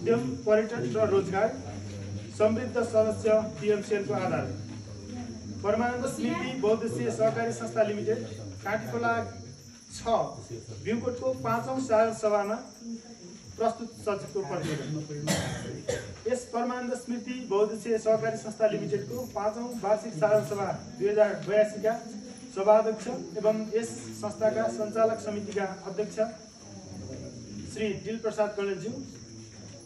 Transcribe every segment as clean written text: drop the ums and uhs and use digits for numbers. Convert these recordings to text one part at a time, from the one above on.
उद्यम, पर्यटन र रोजगार, समृद्ध सदस्य टिएमसिएलको आधार। परमानन्द स्मृति बहुद्देश्यीय सहकारी संस्था लिमिटेड काँटीखोला 6 ब्युकोटको 5औं साधारण सभामा प्रस्तुत चलचित्रको प्रतिवेदन। यस परमानन्द स्मृति बहुद्देश्यीय सहकारी संस्था लिमिटेडको 5औं वार्षिक साधारण सभा 2082 का सभाध्यक्ष एवं यस संस्थाका सञ्चालक समितिका अध्यक्ष श्री दिलप्रसाद कणेलज्यू,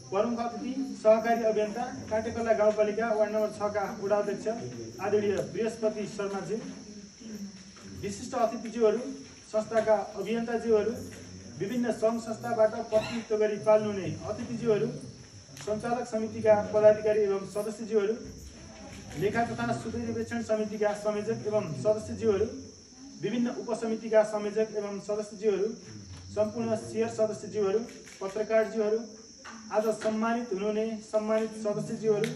प्रमुख अतिथि सहकारी अभियन्ता काँटीखोला गाउँपालिका वार्ड नम्बर 6 का वडा अध्यक्ष आदरणीय बृहस्पति शर्माज्यू, विशिष्ट अतिथिज्यूहरू, संस्थाका अभियन्ताज्यूहरू, विभिन्न सङ्घ संस्थाबाट प्रतिनिधित्व गरी पाल्नुहुने अतिथिज्यूहरू, सञ्चालक समितिका पदाधिकारी एवं सदस्यज्यूहरू, लेखा तथा सुदूरवीक्षण समितिका संयोजक एवं सदस्यज्यूहरू, विभिन्न उपसमितिका संयोजक एवं सदस्यज्यूहरू, सम्पूर्ण शेयर सदस्यज्यूहरू, पत्रकारज्यूहरू, आज सम्मानित हुनुहुने सम्मानित सदस्यज्यूहरू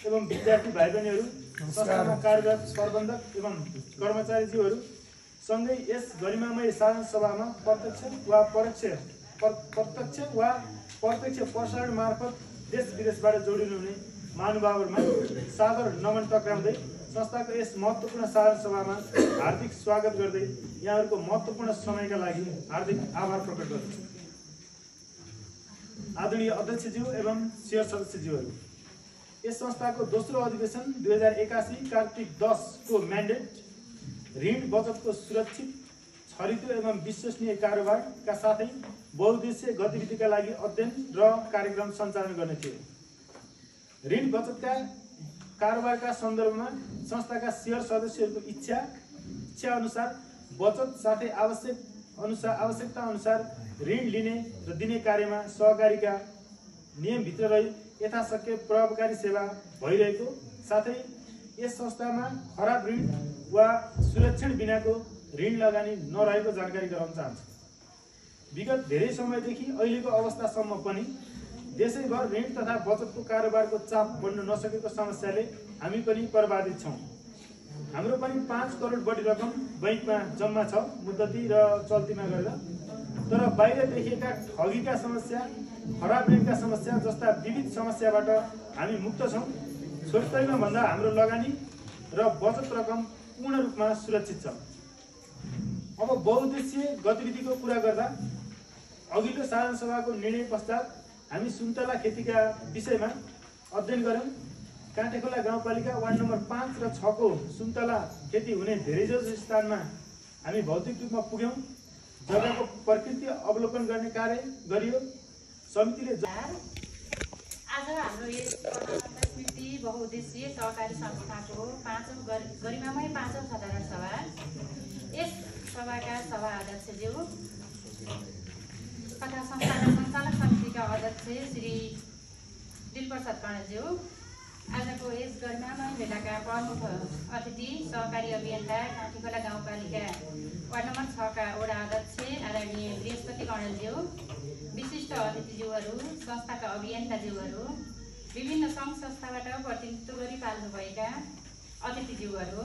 एवं विद्यार्थी भाइ बहिनीहरू, संस्थामा कार्यरत प्रबन्धक एवं कर्मचारीज्यूहरू, सँगै यस गरिमामय साधारण सभामा प्रत्यक्ष वा प्रत्यक्ष प्रसारण मार्फत देश विदेशबाट जोडिनुहुने महानुभावहरूमा सादर नमन टक्राउँदै संस्थाको यस महत्त्वपूर्ण साधारण सभामा हार्दिक स्वागत गर्दै यहाँहरूको महत्त्वपूर्ण समयका लागि हार्दिक आभार प्रकट गर्दछु। आदरणीय अध्यक्षज्यू एवं शेयर सदस्यज्यूहरू, यस संस्थाको दोस्रो अधिवेशन 2081 कार्तिक 10 को म्यान्डेट ऋण बचतको सुरक्षित, छरितो एवं विश्वसनीय कारोबारका साथै बहुउद्देश्यीय गतिविधिका लागि अध्ययन र कार्यक्रम सञ्चालन गर्ने थियो। ऋण बचतका कारोबारका सन्दर्भमा संस्थाका शेयर सदस्यहरूको इच्छा अनुसार बचत साथै आवश्यकता अनुसार ऋण लिने र दिने कार्यमा सहकारीका नियमभित्र रही यथाशक्य प्रभावकारी सेवा भइरहेको साथै यस संस्थामा खराब ऋण वा सुरक्षण बिनाको ऋण लगानी नरहेको जानकारी गराउन चाहन्छु। विगत धेरै समयदेखि अहिलेको अवस्थासम्म पनि देशैभर ऋण तथा बचतको कारोबारको चाप बढ्न नसकेको समस्याले हामी पनि प्रभावित छौँ। हाम्रो पनि 5 करोड बढी रकम बैंकमा जम्मा छ, मुद्दती र चल्तीमा गरेर। तर बाहिर देखिएका ठगीका समस्या, खराब ऋणका समस्या जस्ता विविध समस्याबाट हामी मुक्त छौँ। छोटकरीमा भन्दा हाम्रो लगानी र बचत रकम पूर्ण रूपमा सुरक्षित छ। अब बहुउद्देश्यीय गतिविधिको कुरा गर्दा अघिल्लो साधारण सभाको निर्णय पश्चात हामी सुन्तला खेतीका विषयमा अध्ययन गऱ्यौँ। काँटीखोला गाउँपालिका वार्ड नम्बर 5 र 6 को सुन्तला खेती हुने धेरैजसो स्थानमा हामी भौतिक रूपमा पुग्यौँ। जग्गाको प्रकृति अवलोकन गर्ने कार्य गरियो। समितिले आज हाम्रो यस परमानन्द स्मृति बहुउद्देश्यीय सहकारी संस्थाको 5औं गरिमामय 5औं साधारण सभा, यस सभाका सभा अध्यक्षज्यू तथा संस्थाका सञ्चालक समितिका अध्यक्ष श्री दिलप्रसाद कणेलज्यू, आजको यस गरिमामय भेलाका प्रमुख अतिथि सहकारी अभियन्ता काँटीखोला गाउँपालिका वार्ड नम्बर 6 का वडा अध्यक्ष आदरणीय बृहस्पति कणेलज्यू, विशिष्ट अतिथिज्यूहरू, संस्थाका अभियन्ताज्यूहरू, विभिन्न सङ्घ संस्थाबाट प्रतिनिधित्व गरी पाल्नुभएका अतिथिज्यूहरू,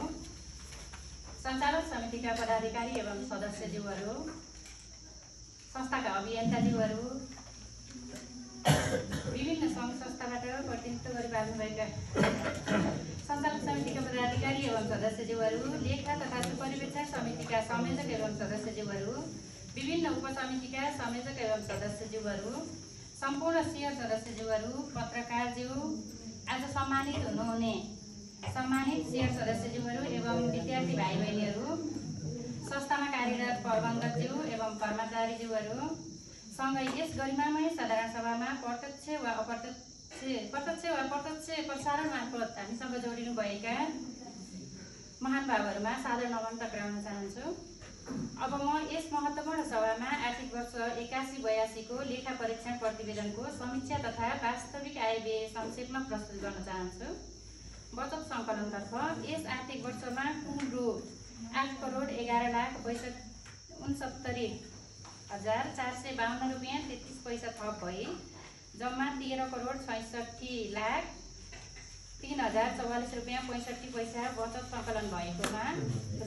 सञ्चालक समितिका पदाधिकारी एवं सदस्यज्यूहरू, संस्थाका अभियन्ताज्यूहरू, विभिन्न सङ्घ संस्थाबाट प्रतिनिधित्व गरी पाल्नुभएका सञ्चालक समितिका पदाधिकारी एवं सदस्यज्यूहरू, लेखा तथा सुपरिवेक्षण समितिका संयोजक एवं सदस्यज्यूहरू, विभिन्न उपसमितिका संयोजक एवं सदस्यज्यूहरू, सम्पूर्ण शेयर सदस्यज्यूहरू, पत्रकारज्यू, आज सम्मानित हुनुहुने सम्मानित शेयर सदस्यज्यूहरू एवं विद्यार्थी भाइ बहिनीहरू, संस्थामा कार्यरत प्रबन्धकज्यू एवं कर्मचारीज्यूहरू, सँगै यस गरिमामय साधारण सभामा प्रत्यक्ष वा अप्रत्यक्ष प्रसारण मार्फत हामीसँग जोडिनुभएका महानुभावहरूमा सादर नमन टक्राउन चाहन्छु। अब म यस महत्त्वपूर्ण सभामा आर्थिक वर्ष 81-82 को लेखा परीक्षण प्रतिवेदनको समीक्षा तथा वास्तविक आय व्यय संक्षेपमा प्रस्तुत गर्न चाहन्छु। बचत सङ्कलनतर्फ यस आर्थिक वर्षमा कुल रु 8,11,69,452 रुपियाँ 33 पैसा थप भई जम्मा 13,66,00,00 3044 रुपियाँ 65 पैसा बचत सङ्कलन भएकोमा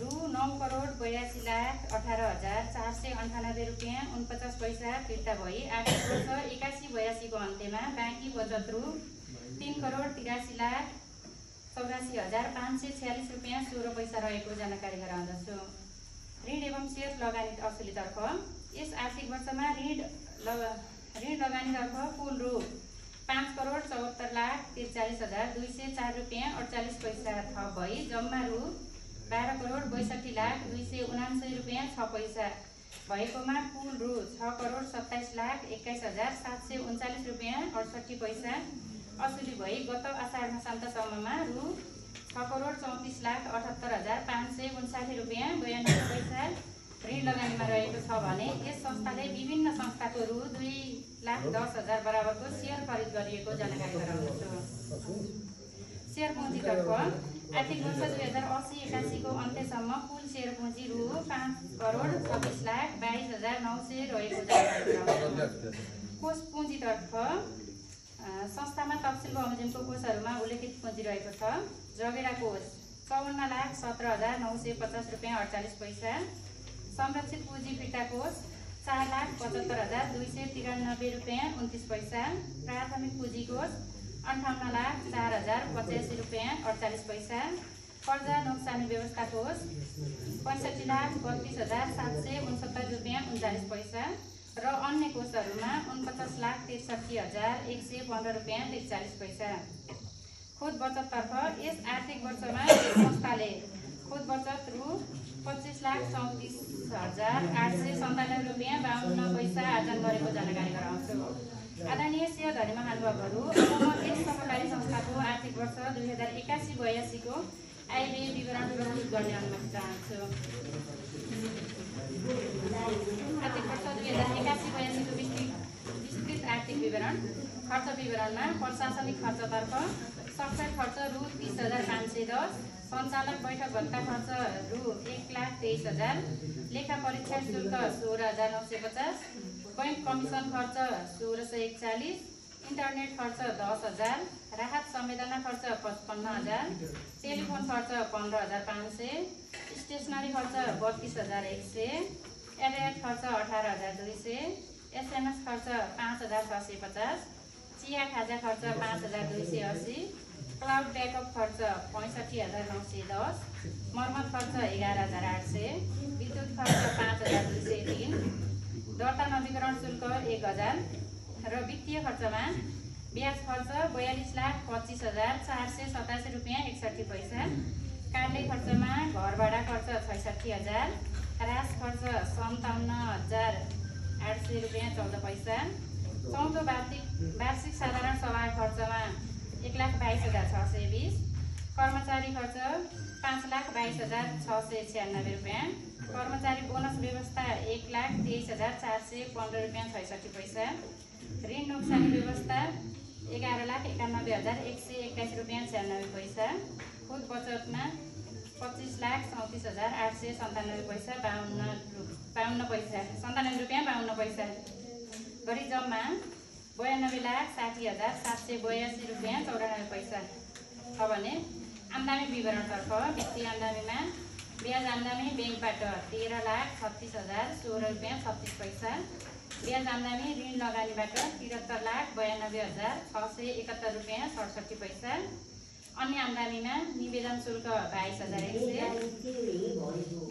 रु 9,42,18,498 रुपियाँ 49 पैसा फिर्ता भई आर्थिक वर्ष 81-82 को अन्त्यमा बाँकी बचत रु 3,83,84,546 रुपियाँ 16 पैसा रहेको जानकारी गराउँदछु। ऋण एवं सेयर लगानी असुलीतर्फ यस आर्थिक वर्षमा ऋण लगानीतर्फ कुल रु 5,74,43,204 रुपियाँ 48 पैसा थप भई जम्मा रु 12,62,279 रुपियाँ 6 पैसा भएकोमा कुल रु 6,27,21,739 रुपियाँ 68 पैसा असुली भई गत आषाढ मसान्तसम्ममा रु 6,34,78,559 रुपियाँ 92 पैसा ऋण लगानीमा रहेको छ भने यस संस्थाले विभिन्न संस्थाको रु 2,10,000 बराबरको सेयर खरिद गरिएको जानकारी गराउँदछु। सेयर पुँजीतर्फ आर्थिक वर्ष 2080-81 को अन्त्यसम्म कुल सेयर पुँजी रु 5,26,22,900 रहेको जानकारी गराउँदछु। कोष पुँजीतर्फ संस्थामा तफसिल बमोजिमको कोषहरूमा उल्लेखित पुँजी रहेको छ। जगेरा कोष 54,17,950 रुपियाँ 48 पैसा। संरक्षित पुँजी फिर्ता कोष 4,75,293 रुपियाँ 29 पैसा। प्राथमिक पुँजी कोष 58,04,085 रुपियाँ 48 पैसा। कर्जा नोक्सानी व्यवस्था कोष 65,32,769 रुपियाँ 39 पैसा र अन्य कोषहरूमा 49,63,115 रुपियाँ 43 पैसा। खुद बचततर्फ यस आर्थिक वर्षमा संस्थाले खुद बचत रु 25,34,897 रुपियाँ 52 पैसा आर्जन गरेको जानकारी गराउँछु। आदरणीय सेवाधारी महानुभावहरू, अब म यस सहकारी संस्थाको आर्थिक वर्ष 2081-82 को आयव्यय विवरण प्रस्तुत गर्ने अनुमति चाहन्छु। आर्थिक वर्ष 2081-82 को विस्तृत आर्थिक विवरण। खर्च विवरणमा प्रशासनिक खर्चतर्फ सक्रिय खर्च रु 30,510, सञ्चालक बैठक भत्ता खर्च रु 1,23,000, लेखा परीक्षा शुल्क 16,950, बैंक कमिसन खर्च 1,641, इन्टरनेट खर्च 10,000, राहत संवेदना खर्च 55,000, टेलिफोन खर्च 15,500, स्टेसनरी खर्च 32,100, यातायात खर्च 18,200, एसएमएस खर्च 5,650, चिया खाजा खर्च 5,280, क्लाउड ब्याकअप खर्च 65,910, मर्मत खर्च 11,800, विद्युत खर्च 5,203, दर्ता नवीकरण शुल्क 1,000 र वित्तीय खर्चमा ब्याज खर्च 42,25,487 रुपियाँ 61 पैसा, कार्यालय खर्चमा घर भाडा खर्च 66,000, रास खर्च 57,800 रुपियाँ 14 पैसा, चौथो वार्षिक साधारण सभा खर्चमा 1,22,620, कर्मचारी खर्च 5,22,696 रुपियाँ, कर्मचारी बोनस व्यवस्था 1,23,415 रुपियाँ 66 पैसा, ऋण नोक्सानी व्यवस्था 11,91,121 रुपियाँ 96 पैसा, खुद बचतमा 25,34,897 पैसा 52 पैसा 97 रुपियाँ 52 पैसा गरी जम्मा 92,60,782 रुपियाँ 94 पैसा छ भने आम्दानी विवरणतर्फ वित्तीय आम्दानीमा ब्याज आम्दानी ब्याङ्कबाट 13,36,016 रुपियाँ 36 पैसा, ब्याज आम्दानी ऋण लगानीबाट 73,92,671 रुपियाँ 67 पैसा, अन्य आम्दानीमा निवेदन शुल्क 22,100,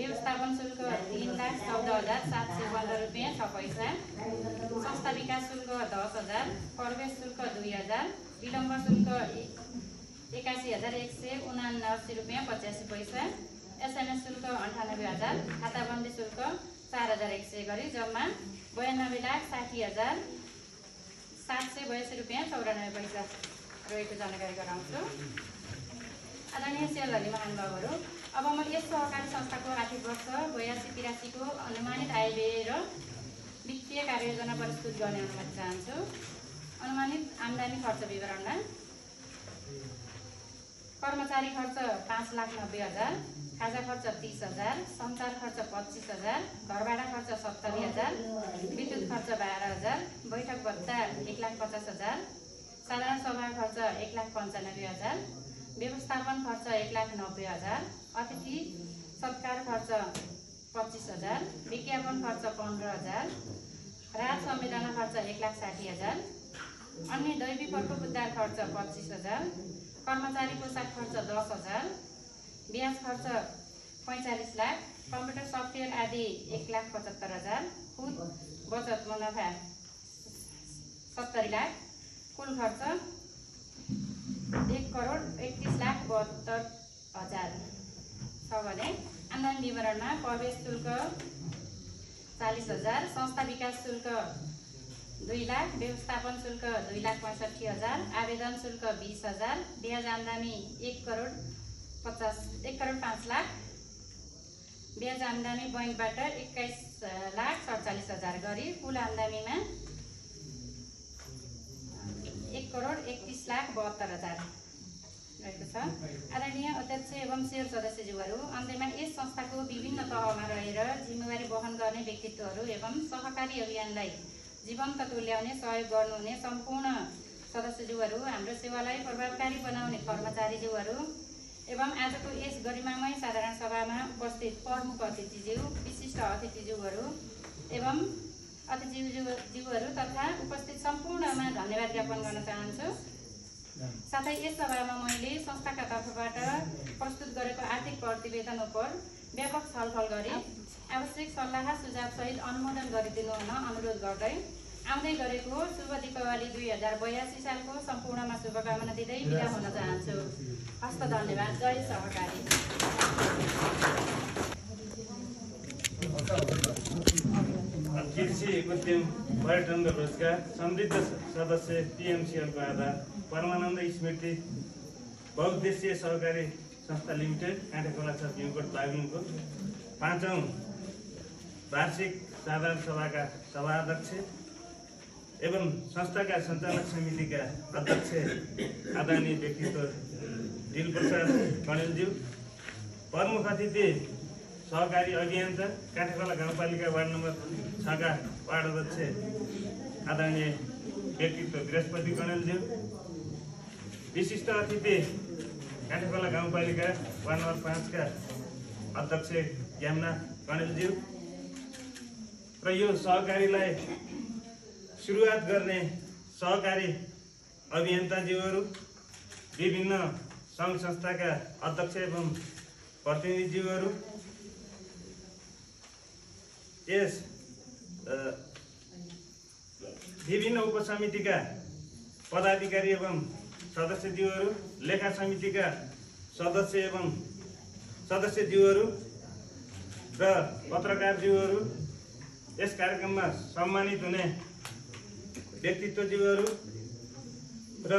व्यवस्थापन शुल्क 3,14,715 रुपियाँ 6 पैसा, संस्था विकास शुल्क 10,000, प्रवेश शुल्क 2,000, विलम्ब शुल्क 81,179 रुपियाँ 85 पैसा, एसएमएस शुल्क 98,000, खाताबन्दी शुल्क 4,100 गरी जम्मा 92,60,782 रुपियाँ 94 पैसा रहेको जानकारी गराउँछु। आदरणीय सेवाधारी महानुभावहरू, अब म यस सहकारी संस्थाको आर्थिक वर्ष 82-83 को अनुमानित आयव्यय र वित्तीय कार्ययोजना प्रस्तुत गर्ने अनुमति चाहन्छु। अनुमानित आम्दानी खर्च विवरणमा कर्मचारी खर्च 5,90,000, खाजा खर्च 30,000, सञ्चार खर्च 25,000, घरभाडा खर्च 70,000, विद्युत खर्च 12,000, बैठक भत्ता 1,50,000, साधारण सभा खर्च 1,95,000, व्यवस्थापन खर्च 1,90,000, अतिथि सत्कार खर्च 25,000, विज्ञापन खर्च 15,000, राज संवेदना खर्च 1,60,000, अन्य दैवी पर्कोपुद्धार खर्च 25,000, कर्मचारी पोसाक खर्च 10,000, ब्याज खर्च 45 लाख, कम्प्युटर सफ्टवेयर आदि 1,75,000, खुद बचत मुनाफा 70 लाख, कुल खर्च 1,31,72,000 छ भने आम्दानी विवरणमा प्रवेश शुल्क 40,000, संस्था विकास शुल्क 2 लाख, व्यवस्थापन शुल्क 2,65,000, आवेदन शुल्क 20,000, ब्याज आम्दानी 1,05,00,000, ब्याज आम्दानी बैंकबाट 21,47,000 गरी कुल आम्दानीमा 1,31,72,000 रहेको छ। आदरणीय अध्यक्ष एवं शेयर सदस्यज्यूहरू, अन्त्यमा यस संस्थाको विभिन्न तहमा रहेर जिम्मेवारी वहन गर्ने व्यक्तित्वहरू एवं सहकारी अभियानलाई जीवन्त तुल्याउने सहयोग गर्नुहुने सम्पूर्ण सदस्यज्यूहरू, हाम्रो सेवालाई प्रभावकारी बनाउने कर्मचारीज्यूहरू एवं आजको यस गरिमामय साधारण सभामा उपस्थित प्रमुख अतिथिज्यू, विशिष्ट अतिथिज्यूहरू एवं अतिथिज्यूहरू तथा उपस्थित सम्पूर्णमा धन्यवाद ज्ञापन गर्न चाहन्छु। साथै यस सभामा मैले संस्थाका तर्फबाट प्रस्तुत गरेको आर्थिक प्रतिवेदन उप व्यापक छलफल गरी आवश्यक सल्लाह सुझाव सहित अनुमोदन गरिदिनु हुन अनुरोध गर्दै आउँदै गरेको शुभ दीपावली 2082 सालको सम्पूर्णमा शुभकामना दिँदै बिदा हुन चाहन्छु। हस्त धन्यवाद। जय सहकारी। कृषि उद्यम पर्यटन र रोजगार समृद्ध सदस्य PMCL को आधार परमानन्द स्मृति बहुद्देश्य सहकारी संस्था लिमिटेड काँटेखोला छ भीमकोट बागलुङको 5औं वार्षिक साधारण सभाका सभाध्यक्ष एवं संस्थाका सञ्चालक समितिका अध्यक्ष आदरणीय व्यक्तित्व दिलप्रसाद कणेलज्यू, प्रमुख अतिथि सहकारी अभियन्ता काँटेखोला गाउँपालिका वार्ड नम्बर 6 का वार्ड अध्यक्ष आदरणीय व्यक्तित्व बृहस्पति कणेलज्यू, विशिष्ट अतिथि काँटेखोला गाउँपालिका वार्ड नम्बर 5 का अध्यक्ष ज्ञामना कणेलज्यू र यो सहकारीलाई सुरुवात गर्ने सहकारी अभियन्ताज्यूहरू, विभिन्न सङ्घ संस्थाका अध्यक्ष एवं प्रतिनिधिज्यूहरू, यस विभिन्न उपसमितिका पदाधिकारी एवं सदस्यज्यूहरू, लेखा समितिका सदस्य एवं सदस्यज्यूहरू र पत्रकारज्यूहरू, यस कार्यक्रममा सम्मानित हुने व्यक्तित्वज्यूहरू र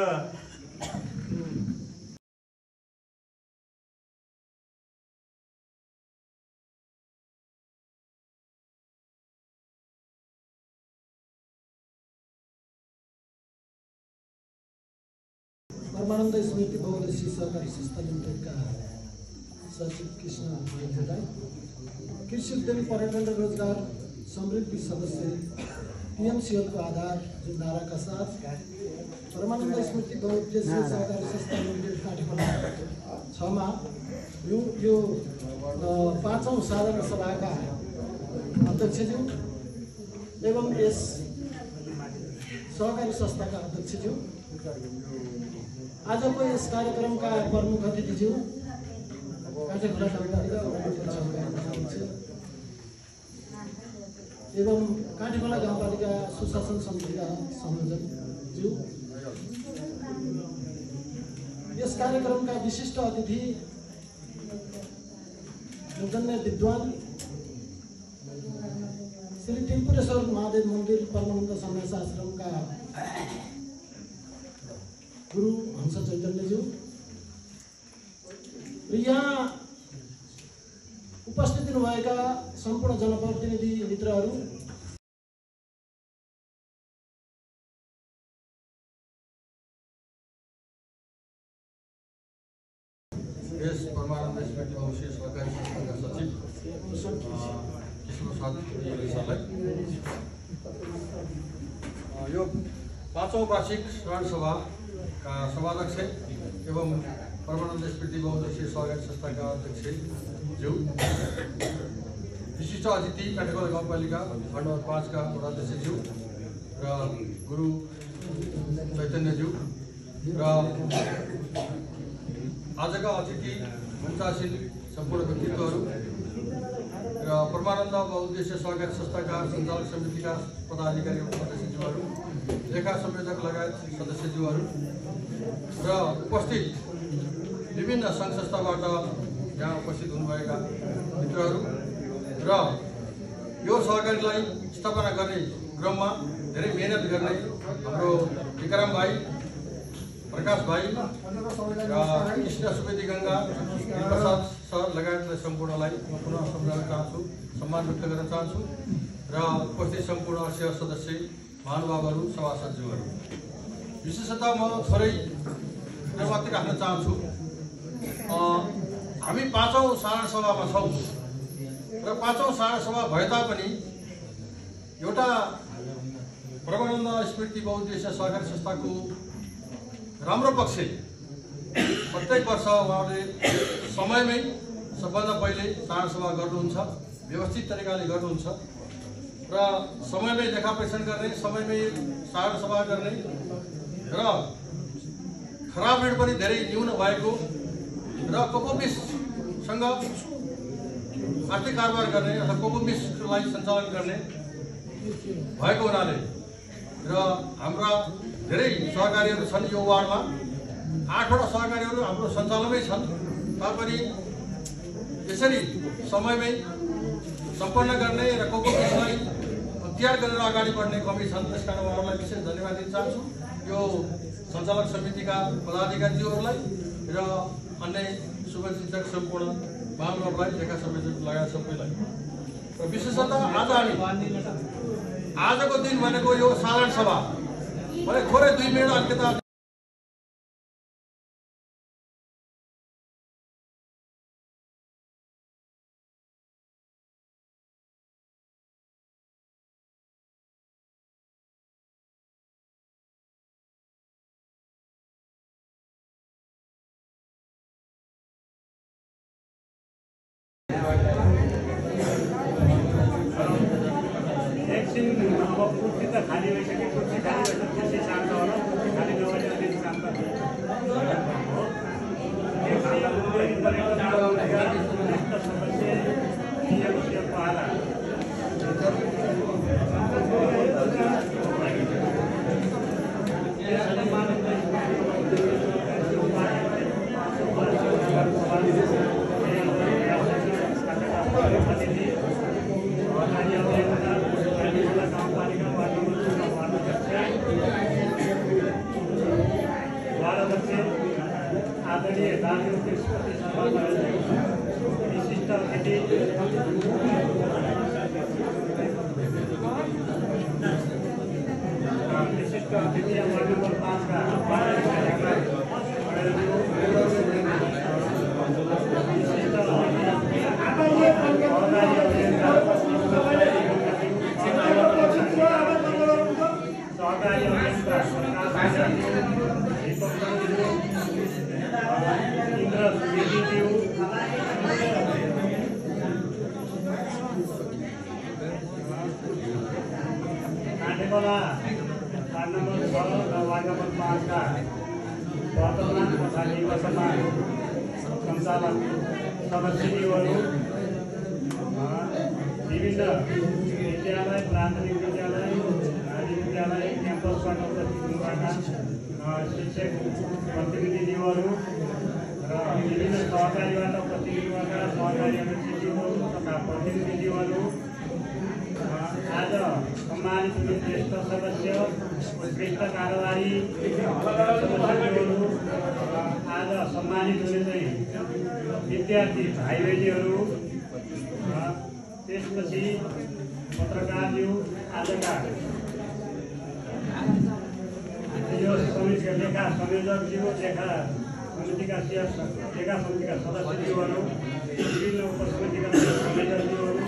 परमानन्द स्मृति बहुद्देश्य सहकारी संस्था लिमिटेडका सचिव कृष्ण भोजलाई, कृषि उद्यमी पर्यटन र रोजगार समृद्धि सदस्य PMCL को आधार जुन नाराका साथ परमानन्द स्मृति बहुद्देश्य सहकारी संस्था लिमिटेड काँटेखोला 6 मा यो 5औं साधारण सभाका अध्यक्षज्यू एवं यस सहकारी संस्थाका अध्यक्षज्यू, आजको यस कार्यक्रमका प्रमुख अतिथिज्यू, काँटेखोला गाउँपालिका एवं काँटेखोला गाउँपालिका सुशासन समितिका संयोजकज्यू, यस कार्यक्रमका विशिष्ट अतिथि योगन्य विद्वान श्री टिम्पुरेश्वर महादेव मन्दिर परमानन्द सन्यास आश्रमका गुरु हंस चैतन्यज्यू र यहाँ उपस्थित हुनुभएका सम्पूर्ण जनप्रतिनिधि मित्रहरू, यस परमानन्द स्मृति बहुद्देश्य सहकारी संस्थाका सचिव कृष्ण सरलाई यो 5औं वार्षिक साधारण सभाका सभाध्यक्ष एवं परमानन्द स्मृति बहुउद्देश्य सहकारी संस्थाका अध्यक्षज्यू, विशिष्ट अतिथि काठमाडौँ गाउँपालिका वार्ड नम्बर 5 का वडाध्यक्षज्यू र गुरु चैतन्यज्यू र आजका अतिथि मञ्चासीन सम्पूर्ण व्यक्तित्वहरू र परमानन्द बहुउद्देश्य सहकारी संस्थाका सञ्चालक समितिका पदाधिकारी एवं सदस्यज्यूहरू, लेखा संयोजक लगायत सदस्यज्यूहरू र उपस्थित विभिन्न सङ्घ संस्थाबाट यहाँ उपस्थित हुनुभएका मित्रहरू र यो सहकारीलाई स्थापना गर्ने क्रममा धेरै मेहनत गर्ने हाम्रो विक्रम भाइ, प्रकाश भाइ र कृष्ण सुवेदी गङ्गा प्रसाद सर लगायतलाई सम्पूर्णलाई म पुनः सम्झाउन चाहन्छु, सम्मान व्यक्त गर्न चाहन्छु र उपस्थित सम्पूर्ण सेवा सदस्य महानुभावहरू, सभासदज्यूहरू। विशेषतः म थोरै मात्रै राख्न चाहन्छु। हामी 5औं साधारण सभामा छौँ र 5औं साधारण सभा भए तापनि एउटा परमानन्द स्मृति बहुउद्देश्य सहकारी संस्थाको राम्रो पक्ष प्रत्येक वर्ष उहाँहरूले समयमै सबभन्दा पहिले साधारण सभा गर्नुहुन्छ, व्यवस्थित तरिकाले गर्नुहुन्छ र समयमै लेखा परीक्षण गर्ने, समयमै साधारण सभा गर्ने र खराब ऋण पनि धेरै न्यून भएको र कोकोबिससँग आर्थिक कारोबार गर्ने अथवा कोकोबिसलाई सञ्चालन गर्ने भएको हुनाले र हाम्रा धेरै सहकारीहरू छन् यो वार्डमा, 8वटा सहकारीहरू हाम्रो सञ्चालनमै छन् तापनि यसरी समयमै सम्पन्न गर्ने र कोकोबिसलाई तयार गरेर अगाडि बढ्ने कमी छन्। त्यसकारण उहाँहरूलाई विशेष धन्यवाद दिन चाहन्छु, यो सञ्चालक समितिका पदाधिकारीज्यूहरूलाई र अन्य शुभचिन्तक सम्पूर्ण महानुभावलाई, लेखा संयोजक लगायत सबैलाई। र विशेषतः आज हामी आजको दिन भनेको यो साधारण सभा मैले थोरै 2 मिनट अलिकता कुर्सी त खाली भइसक्यो, कुर्सी खाली भइसक्यो, कुर्सी शान्त होला, खाली नभएर त्यति शान्त आदरणीय दार्जिलिङ विशिष्ट अतिथि वार्ड नम्बर 5 का काठेकोला वार्ड नम्बर 6 र वार्ड नम्बर 5 का वर्तमान तथा निवर्तमान सञ्चालक सदस्यज्यूहरू, विभिन्न विद्यालय, प्राथमिक विद्यालय, आदि विद्यालय क्याम्पसबाट उपस्थित हुनुभएका शिक्षक प्रतिनिधिज्यूहरू र विभिन्न सहकारीबाट उपस्थित हुनुभएका सहकारी अध्यक्षज्यूहरू तथा प्रतिनिधिज्यूहरू, आज सम्मानित ज्येष्ठ सदस्य, उत्कृष्ट कारोबारी सदस्यज्यूहरू, आज सम्मानित हुने चाहिँ विद्यार्थी भाइ बहिनीहरू, त्यसपछि पत्रकारज्यू, आजका यो समितिका लेखा संयोजकज्यू, लेखा समितिका सदस्यज्यूहरू, विभिन्न उपसमितिका संयोजकज्यूहरू,